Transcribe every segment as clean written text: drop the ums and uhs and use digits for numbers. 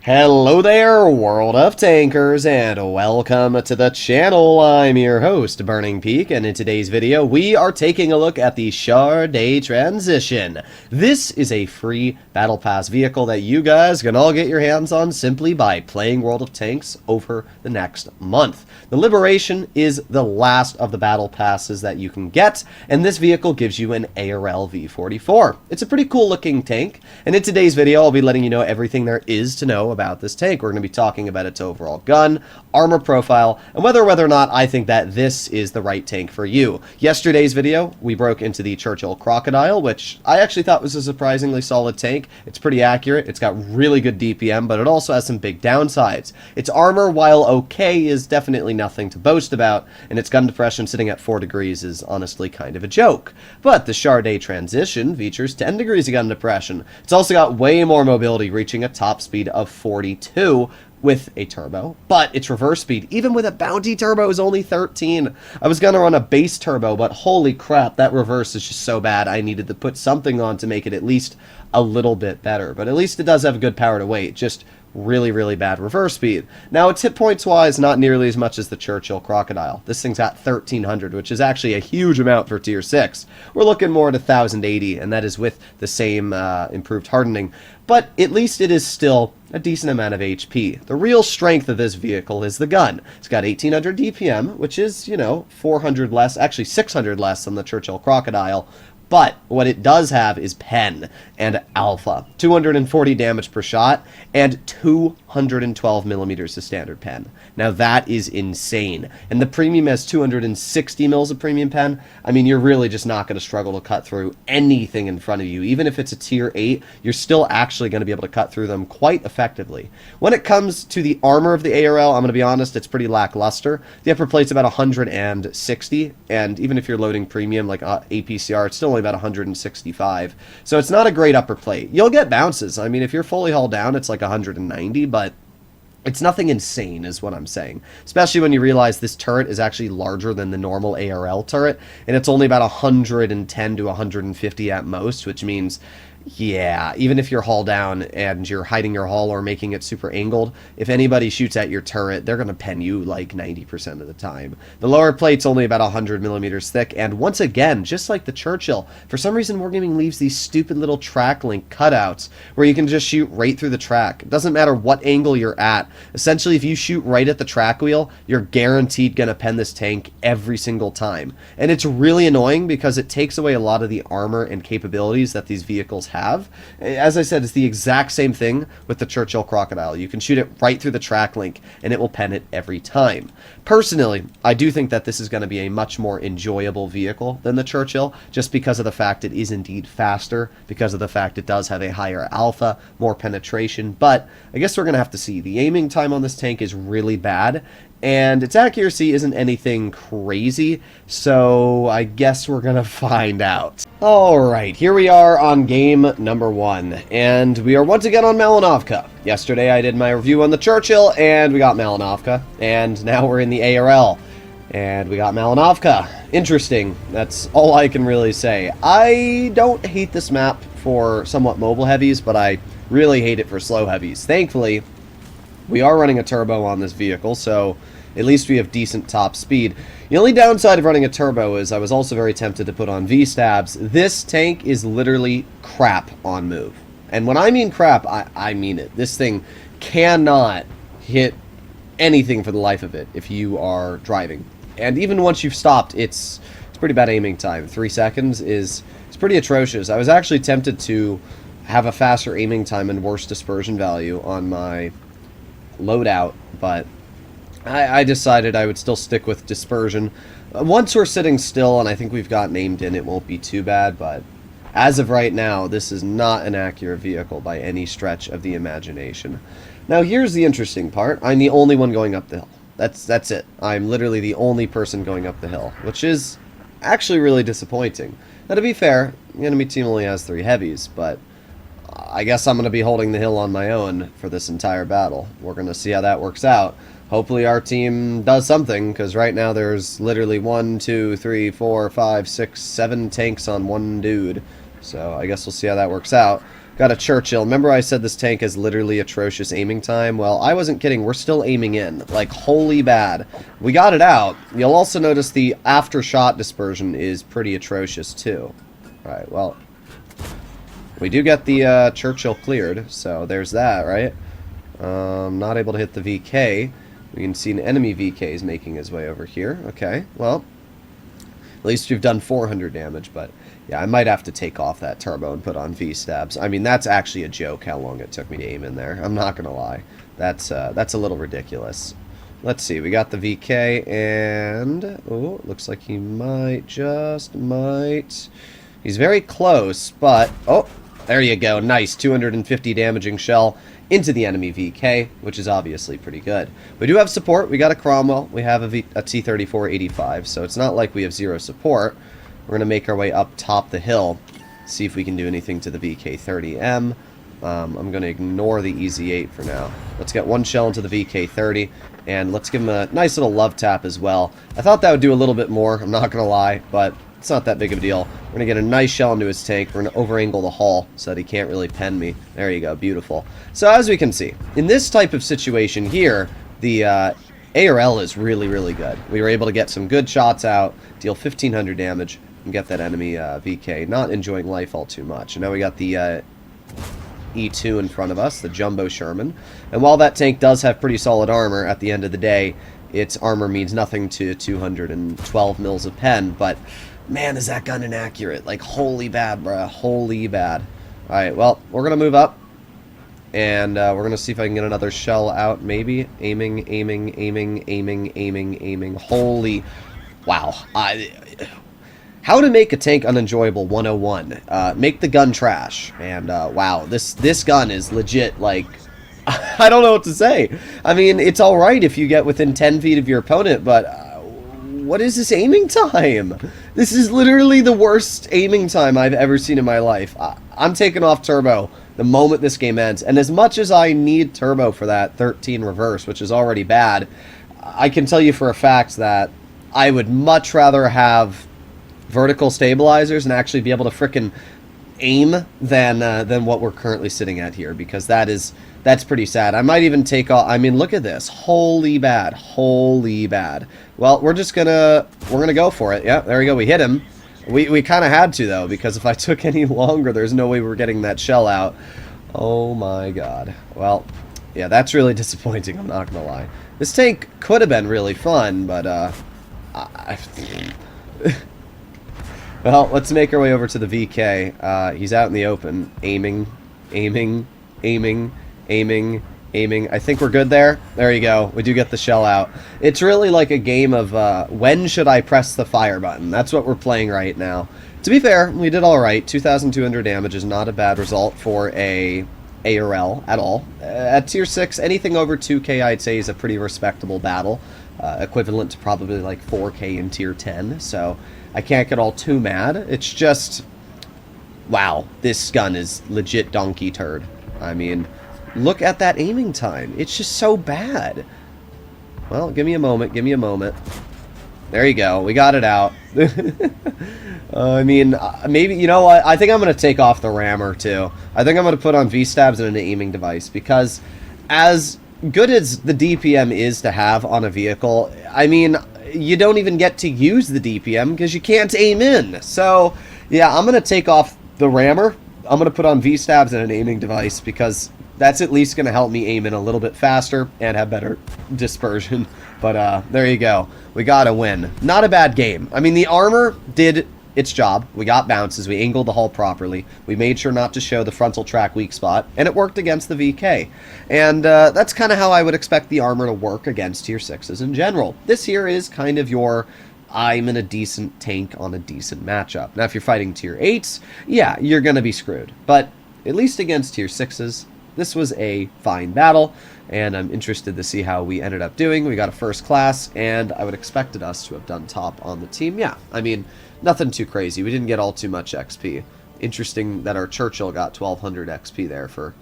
Hello there, World of Tankers, and welcome to the channel. I'm your host, Burning Peak, and in today's video, we are taking a look at the Char de Transition. This is a free Battle Pass vehicle that you guys can all get your hands on simply by playing World of Tanks over the next month. The Liberation is the last of the Battle Passes that you can get, and this vehicle gives you an ARL V44. It's a pretty cool looking tank, and in today's video, I'll be letting you know everything there is to know about this tank. We're going to be talking about its overall gun, armor profile, and whether or not I think that this is the right tank for you. Yesterday's video, we broke into the Churchill Crocodile, which I actually thought was a surprisingly solid tank. It's pretty accurate, it's got really good DPM, but it also has some big downsides. Its armor, while okay, is definitely nothing to boast about, and its gun depression sitting at 4 degrees is honestly kind of a joke. But the Char de Transition features 10 degrees of gun depression. It's also got way more mobility, reaching a top speed of 42 with a turbo, but its reverse speed, even with a bounty turbo, is only 13. I was gonna run a base turbo, but holy crap, that reverse is just so bad. I needed to put something on to make it at least a little bit better, but at least it does have a good power to weight, just really bad reverse speed. Now, its hit points wise, not nearly as much as the Churchill Crocodile. This thing's got 1300, which is actually a huge amount for tier 6. We're looking more at 1080, and that is with the same improved hardening, but at least it is still a decent amount of HP. The real strength of this vehicle is the gun. It's got 1800 DPM, which is, 400 less, actually 600 less than the Churchill Crocodile. But what it does have is pen and alpha. 240 damage per shot and 212 millimeters of standard pen. Now that is insane. And the premium has 260 mils of premium pen. I mean, you're really just not going to struggle to cut through anything in front of you. Even if it's a tier 8, you're still actually going to be able to cut through them quite effectively. When it comes to the armor of the ARL, I'm going to be honest, it's pretty lackluster. The upper plate's about 160, and even if you're loading premium like APCR, it's still only about 165. So it's not a great upper plate. You'll get bounces. I mean, if you're fully hull down, it's like 190, but it's nothing insane is what I'm saying. Especially when you realize this turret is actually larger than the normal ARL turret, and it's only about 110 to 150 at most, which means, yeah, even if you're hull down and you're hiding your hull or making it super angled, if anybody shoots at your turret, they're going to pen you like 90% of the time. The lower plate's only about 100 millimeters thick, and once again, just like the Churchill, for some reason Wargaming leaves these stupid little track link cutouts where you can just shoot right through the track. It doesn't matter what angle you're at. Essentially, if you shoot right at the track wheel, you're guaranteed going to pen this tank every single time. And it's really annoying because it takes away a lot of the armor and capabilities that these vehicles have. As I said, it's the exact same thing with the Churchill Crocodile. You can shoot it right through the track link and it will pen it every time. Personally, I do think that this is going to be a much more enjoyable vehicle than the Churchill, just because of the fact it is indeed faster, because of the fact it does have a higher alpha, more penetration, but I guess we're going to have to see. The aiming time on this tank is really bad, and its accuracy isn't anything crazy, so I guess we're gonna find out. Alright, here we are on game number 1, and we are once again on Malinovka. Yesterday I did my review on the Churchill, and we got Malinovka, and now we're in the ARL, and we got Malinovka. Interesting, that's all I can really say. I don't hate this map for somewhat mobile heavies, but I really hate it for slow heavies. Thankfully, we are running a turbo on this vehicle, so at least we have decent top speed. The only downside of running a turbo is I was also very tempted to put on V-stabs. This tank is literally crap on move. And when I mean crap, I mean it. This thing cannot hit anything for the life of it if you are driving. And even once you've stopped, it's pretty bad aiming time. 3 seconds is pretty atrocious. I was actually tempted to have a faster aiming time and worse dispersion value on my loadout, but I decided I would still stick with dispersion. Once we're sitting still and I think we've got aimed in, it won't be too bad, but as of right now, this is not an accurate vehicle by any stretch of the imagination. Now here's the interesting part. I'm the only one going up the hill. That's it. I'm literally the only person going up the hill, which is actually really disappointing. Now to be fair, the enemy team only has 3 heavies, but I guess I'm going to be holding the hill on my own for this entire battle. We're going to see how that works out. Hopefully our team does something, because right now there's literally 1, 2, 3, 4, 5, 6, 7 tanks on one dude. So I guess we'll see how that works out. Got a Churchill. Remember I said this tank has literally atrocious aiming time? Well, I wasn't kidding. We're still aiming in. Like, holy bad. We got it out. You'll also notice the after-shot dispersion is pretty atrocious, too. Alright, well, we do get the Churchill cleared, so there's that, right? Not able to hit the VK. We can see an enemy VK is making his way over here. Okay, well, at least we've done 400 damage, but yeah, I might have to take off that turbo and put on V-stabs. I mean, that's actually a joke how long it took me to aim in there. I'm not gonna lie. That's a little ridiculous. Let's see, we got the VK, and oh, looks like he might. He's very close, but oh, there you go. Nice, 250 damaging shell into the enemy VK, which is obviously pretty good. We do have support. We got a Cromwell. We have a T-34-85, so it's not like we have zero support. We're going to make our way up top the hill, see if we can do anything to the VK-30M. I'm going to ignore the EZ-8 for now. Let's get one shell into the VK-30, and let's give him a nice little love tap as well. I thought that would do a little bit more, I'm not going to lie, but it's not that big of a deal. We're going to get a nice shell into his tank. We're going to over-angle the hull so that he can't really pen me. There you go. Beautiful. So as we can see, in this type of situation here, the ARL is really, really good. We were able to get some good shots out, deal 1,500 damage, and get that enemy VK not enjoying life all too much. And now we got the E2 in front of us, the Jumbo Sherman. And while that tank does have pretty solid armor, at the end of the day, its armor means nothing to 212 mils of pen, but man, is that gun inaccurate. Like, holy bad, bruh. Holy bad. Alright, well, we're going to move up. And we're going to see if I can get another shell out, maybe. Aiming. Holy... Wow. How to make a tank unenjoyable 101. Make the gun trash. And, wow, this gun is legit, like... I don't know what to say. I mean, it's alright if you get within 10 feet of your opponent, but... what is this aiming time? This is literally the worst aiming time I've ever seen in my life. I'm taking off turbo the moment this game ends. And as much as I need turbo for that 13 reverse, which is already bad, I can tell you for a fact that I would much rather have vertical stabilizers and actually be able to frickin' aim than what we're currently sitting at here, because that's pretty sad. I might even take off. I mean, look at this. Holy bad. Holy bad. Well, we're gonna go for it. Yeah, there we go. We hit him. We kind of had to, though, because if I took any longer, there's no way we're getting that shell out. Oh my god. Well, yeah, that's really disappointing, I'm not gonna lie. This tank could have been really fun, but well, let's make our way over to the VK. He's out in the open, aiming. I think we're good there. There you go. We do get the shell out. It's really like a game of when should I press the fire button. That's what we're playing right now. To be fair, we did alright. 2,200 damage is not a bad result for a ARL at all. At tier 6, anything over 2k I'd say is a pretty respectable battle. Equivalent to probably like 4k in tier 10. So I can't get all too mad. It's just... wow, this gun is legit donkey turd. I mean... look at that aiming time. It's just so bad. Well, give me a moment. Give me a moment. There you go. We got it out. I mean, maybe, you know what? I think I'm going to take off the rammer, too. I think I'm going to put on V-stabs and an aiming device, because as good as the DPM is to have on a vehicle, I mean, you don't even get to use the DPM because you can't aim in. So, yeah, I'm going to take off the rammer. I'm going to put on V-stabs and an aiming device, because... that's at least going to help me aim in a little bit faster and have better dispersion. But there you go. We got a win. Not a bad game. I mean, the armor did its job. We got bounces. We angled the hull properly. We made sure not to show the frontal track weak spot. And it worked against the VK. And that's kind of how I would expect the armor to work against tier 6s in general. This here is kind of your... I'm in a decent tank on a decent matchup. Now, if you're fighting tier 8s, yeah, you're going to be screwed. But at least against tier 6s... this was a fine battle, and I'm interested to see how we ended up doing. We got a first class, and I would expected us to have done top on the team. Yeah, I mean, nothing too crazy. We didn't get all too much XP. Interesting that our Churchill got 1,200 XP there for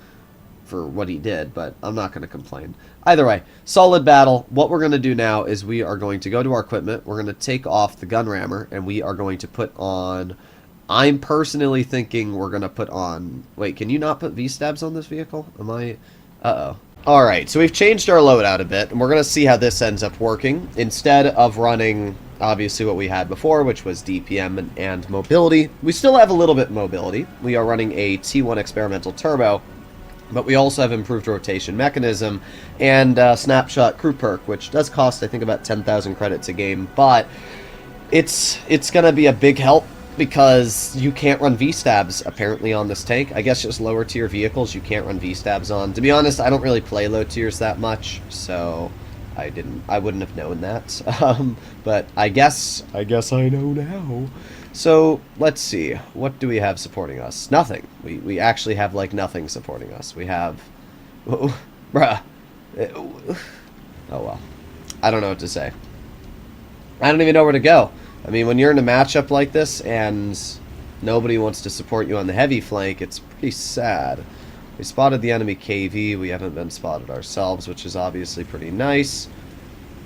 what he did, but I'm not going to complain. Either way, solid battle. What we're going to do now is we are going to go to our equipment. We're going to take off the gun rammer, and we are going to put on I'm personally thinking we're going to put on... Wait, can you not put V-stabs on this vehicle? Am I... Uh-oh. Alright, so we've changed our loadout a bit, and we're going to see how this ends up working. Instead of running, obviously, what we had before, which was DPM and mobility, we still have a little bit mobility. We are running a T1 experimental turbo, but we also have improved rotation mechanism and snapshot crew perk, which does cost, I think, about 10,000 credits a game, but it's going to be a big help because you can't run V-stabs, apparently, on this tank. I guess just lower tier vehicles you can't run V-stabs on. To be honest, I don't really play low tiers that much, so I wouldn't have known that. But I guess I know now. So, let's see. What do we have supporting us? Nothing. We actually have, like, nothing supporting us. We have... Oh, bruh. Oh, well. I don't know what to say. I don't even know where to go. I mean, when you're in a matchup like this and nobody wants to support you on the heavy flank, it's pretty sad. We spotted the enemy KV. We haven't been spotted ourselves, which is obviously pretty nice.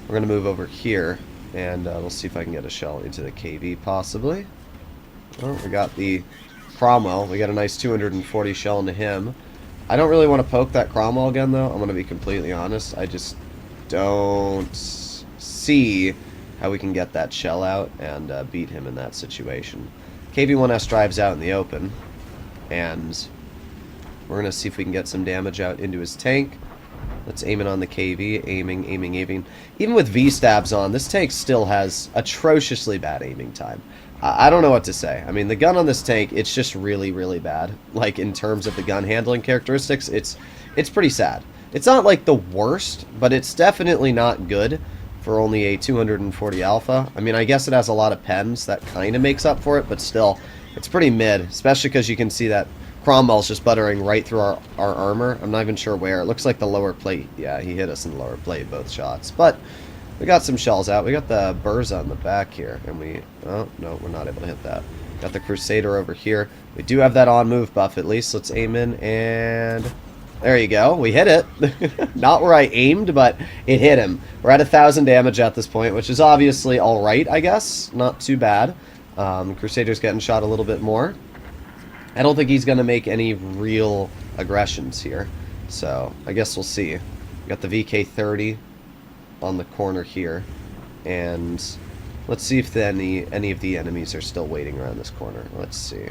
We're going to move over here, and we'll see if I can get a shell into the KV, possibly. Well, we got the Cromwell. We got a nice 240 shell into him. I don't really want to poke that Cromwell again, though. I'm going to be completely honest. I just don't see how we can get that shell out and beat him in that situation. KV-1S drives out in the open, and we're going to see if we can get some damage out into his tank. Let's aim it on the KV. Aiming. Even with V-stabs on, this tank still has atrociously bad aiming time. I don't know what to say. I mean, the gun on this tank, it's just really, really bad. Like, in terms of the gun handling characteristics, it's pretty sad. It's not, like, the worst, but it's definitely not good for only a 240 alpha. I mean, I guess it has a lot of pens. That kind of makes up for it, but still, it's pretty mid, especially because you can see that Cromwell's just buttering right through our armor. I'm not even sure where. It looks like the lower plate. Yeah, he hit us in the lower plate, both shots. But we got some shells out. We got the Burza on the back here, and we... Oh, no, we're not able to hit that. Got the Crusader over here. We do have that on-move buff, at least. Let's aim in, and... There you go. We hit it. Not where I aimed, but it hit him. We're at 1,000 damage at this point, which is obviously alright, I guess. Not too bad. Crusader's getting shot a little bit more. I don't think he's going to make any real aggressions here. So, I guess we'll see. We got the VK-30 on the corner here. And let's see if any of the enemies are still waiting around this corner. Let's see.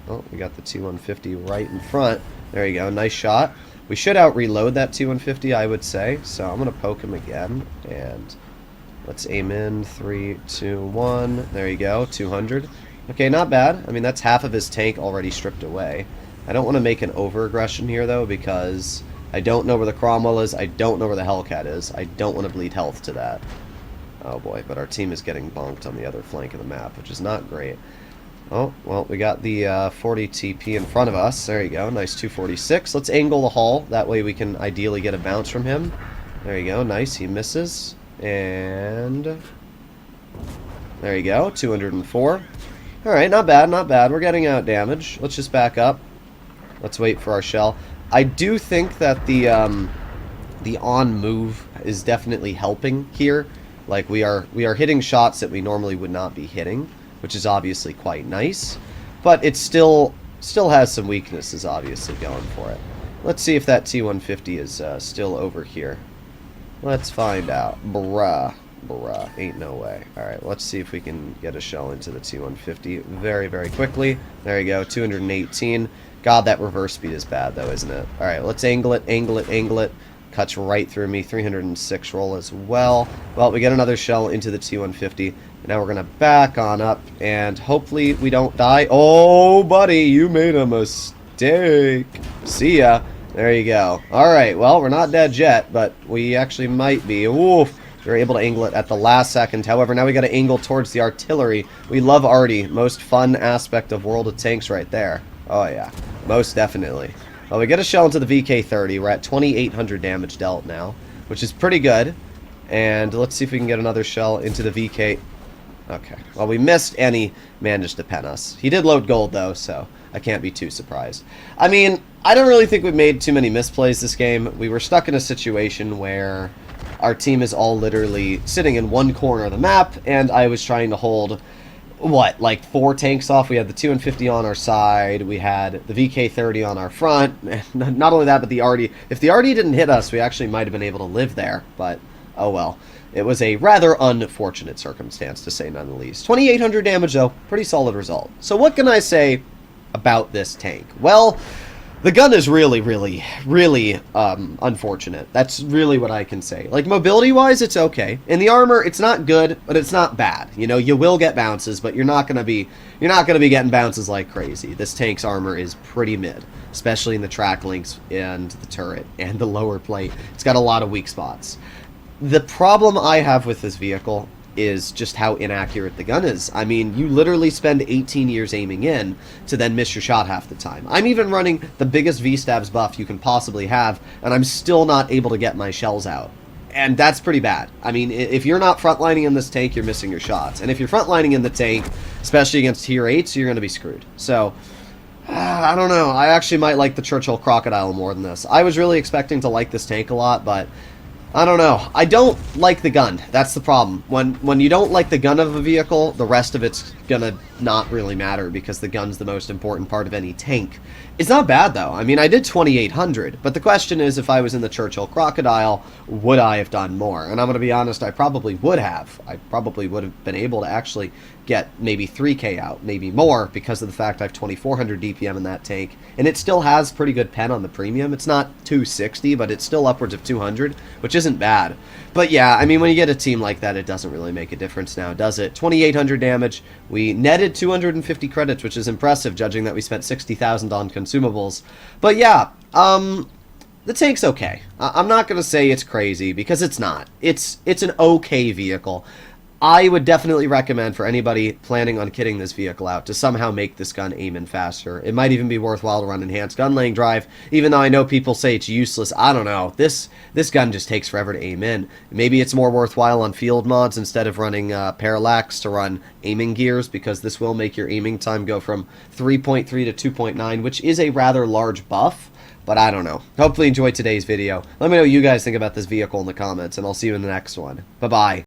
Oh, we got the T-150 right in front. There you go, nice shot. We should out-reload that T-150, I would say. So I'm going to poke him again. And let's aim in. 3, 2, 1. There you go, 200. Okay, not bad. I mean, that's half of his tank already stripped away. I don't want to make an over-aggression here, though, because I don't know where the Cromwell is. I don't know where the Hellcat is. I don't want to bleed health to that. Oh, boy, but our team is getting bonked on the other flank of the map, which is not great. Oh, well, we got the 40 TP in front of us. There you go. Nice 246. Let's angle the hull. That way we can ideally get a bounce from him. There you go. Nice. He misses. And there you go. 204. All right, not bad, not bad. We're getting out damage. Let's just back up. Let's wait for our shell. I do think that the on move is definitely helping here. Like we are hitting shots that we normally would not be hitting, which is obviously quite nice, but it still has some weaknesses obviously going for it. Let's see if that T-150 is still over here. Let's find out. Bruh, ain't no way. Alright, let's see if we can get a shell into the T-150 very, very quickly. There you go, 218. God, that reverse speed is bad though, isn't it? Alright, let's angle it. Cuts right through me. 306 roll as well. Well, we get another shell into the T-150. And now we're going to back on up, and hopefully we don't die. Oh, buddy, you made a mistake. See ya. There you go. Alright, well, we're not dead yet, but we actually might be. Oof. We were able to angle it at the last second. However, now we got to angle towards the artillery. We love arty. Most fun aspect of World of Tanks right there. Oh, yeah. Most definitely. Well, we get a shell into the VK-30. We're at 2,800 damage dealt now, which is pretty good. And let's see if we can get another shell into the VK. Okay. Well, we missed, and he managed to pen us. He did load gold, though, so I can't be too surprised. I mean, I don't really think we made too many misplays this game. We were stuck in a situation where our team is all literally sitting in one corner of the map, and I was trying to hold what, like 4 tanks off. We had the 250 on our side. We had the VK30 on our front. Not only that, but the RD. If the RD didn't hit us, we actually might have been able to live there. But, oh well. It was a rather unfortunate circumstance, to say none the least. 2,800 damage, though. Pretty solid result. So what can I say about this tank? Well, the gun is really, really, really unfortunate. That's really what I can say. Like, mobility-wise, it's okay. In the armor, it's not good, but it's not bad. You know, you will get bounces, but you're not gonna be getting bounces like crazy. This tank's armor is pretty mid, especially in the track links and the turret and the lower plate. It's got a lot of weak spots. The problem I have with this vehicle is just how inaccurate the gun is. I mean, you literally spend 18 years aiming in to then miss your shot half the time. I'm even running the biggest V-stabs buff you can possibly have, and I'm still not able to get my shells out. And that's pretty bad. I mean, if you're not frontlining in this tank, you're missing your shots. And if you're frontlining in the tank, especially against tier 8s, you're going to be screwed. So, I don't know. I actually might like the Churchill Crocodile more than this. I was really expecting to like this tank a lot, but I don't know. I don't like the gun. That's the problem. When you don't like the gun of a vehicle, the rest of it's gonna not really matter because the gun's the most important part of any tank. It's not bad, though. I mean, I did 2,800, but the question is, if I was in the Churchill Crocodile, would I have done more? And I'm gonna be honest, I probably would have. I probably would have been able to actually get maybe 3k out, maybe more, because of the fact I have 2,400 DPM in that tank, and it still has pretty good pen on the premium. It's not 260, but it's still upwards of 200, which isn't bad. But yeah, I mean, when you get a team like that, it doesn't really make a difference now, does it? 2,800 damage. We netted 250 credits, which is impressive, judging that we spent 60,000 on consumables. But yeah, the tank's okay. I'm not going to say it's crazy, because it's not. It's an okay vehicle. I would definitely recommend for anybody planning on kitting this vehicle out to somehow make this gun aim in faster. It might even be worthwhile to run enhanced gun laying drive, even though I know people say it's useless. I don't know. This gun just takes forever to aim in. Maybe it's more worthwhile on field mods instead of running parallax to run aiming gears, because this will make your aiming time go from 3.3 to 2.9, which is a rather large buff. But I don't know. Hopefully you enjoyed today's video. Let me know what you guys think about this vehicle in the comments, and I'll see you in the next one. Bye-bye.